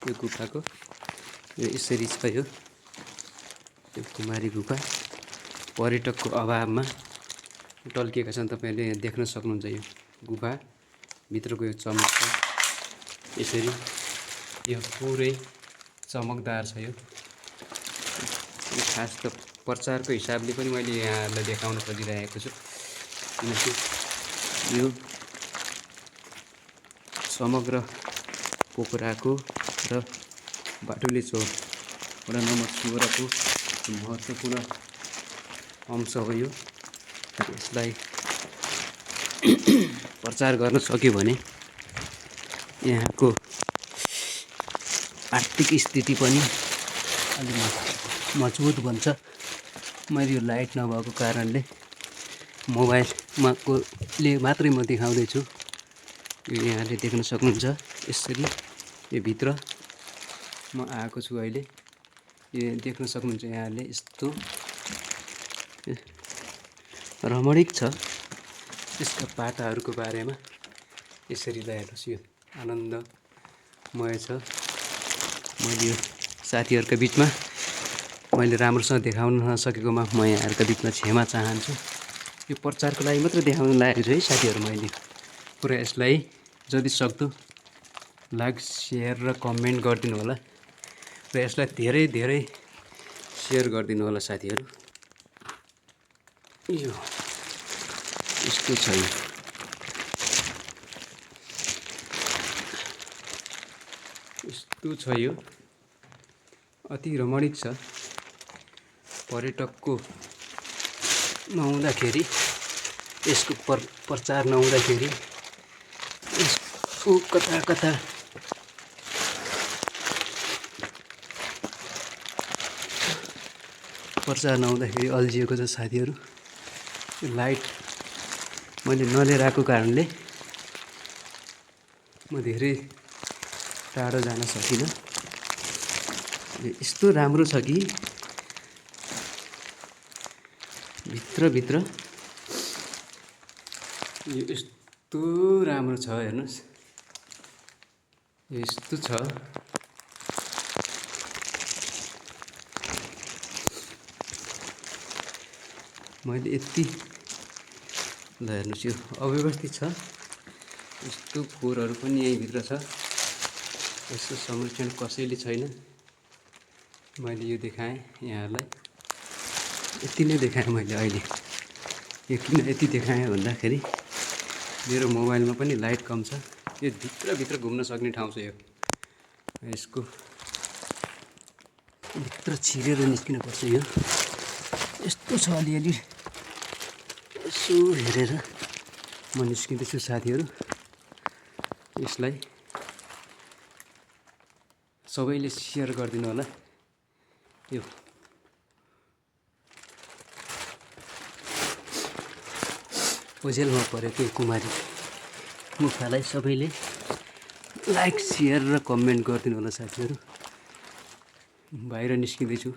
यो गुफाको यो यसरी छ। यो कुमारी गुफा पर्यटकको अभावमा टल्किएका छन्। तपाईहरुले यहाँ देख्न सक्नुहुन्छ। यो गुफा भित्रको यो चमक छ यसरी यो पुरै चमकदार छ। यो खास त प्रचारको हिसाबले पनि मैले यहाँलाई देखाउन खोजिरहेको छु, किनकि यो समग्र पोखराको र बाटुली चौर वडा नम्बर 16 को महत्त्वपूर्ण अंश हो। यो यसलाई प्रचार गर्न सक्यो भने यहाँको आर्थिक स्थिति पनि अलि मजबुत बन्छ। मैले यो लाइट नभएको कारणले मोबाइलमा कोले मात्रै म देखाउँदैछु। यो यहाँले देख्न सक्नुहुन्छ। यसरी यो भित्र म आएको छु अहिले। यो देख्न सक्नुहुन्छ यहाँले। यस्तो रमणीक छ। यसका पाताहरूको बारेमा यसरी हेर्नुहोस्। यो आनन्दमय छ। मैले यो साथीहरूका बिचमा मैले राम्रोसँग देखाउन नसकेकोमा म यहाँहरूका बिचमा क्षमा चाहन्छु। यो प्रचारको लागि मात्र देखाउन लागेको छु है साथीहरू। मैले पुरा यसलाई जति सक्दो लाइक शेयर र कमेन्ट गरिदिनु होला र यसलाई धेरै धेरै शेयर गरिदिनु होला साथीहरू। यो यस्तो छ। यो यस्तो छ। यो अति रमणीक छ। पर्यटकको नहुँदाखेरि यसको प्रचार नहुँदाखेरि यसको कता कता प्रचार नहुँदाखेरि अल्झिएको छ साथीहरू। यो लाइट मैले नलिएर आएको कारणले म धेरै टाढो जान सकिनँ। यस्तो राम्रो छ कि भित्र यो यस्तो राम्रो छ। हेर्नुहोस् यस्तो छ। मैले यति ल हेर्नुहोस् यो अव्यवस्थित छ। यस्तो फोहोरहरू पनि यहीँभित्र छ। यसको संरक्षण कसैले छैन। मैले यो देखाएँ यहाँहरूलाई। यति नै देखाएँ मैले अहिले। यो किन यति देखाएँ भन्दाखेरि मेरो मोबाइलमा पनि लाइट कम छ। यो भित्र घुम्न सक्ने ठाउँ छ। यो यसको भित्र छिरेर निस्किनुपर्छ। यो यस्तो छ। अलिअलि यसो हेरेर म निस्किँदैछु साथीहरू। यसलाई सबैले सेयर गरिदिनु होला। यो ओझेलमा परेको कुमारी गुफालाई सबैले लाइक शेयर र कमेन्ट गरिदिनु होला साथीहरू। बाहिर निस्किँदैछु।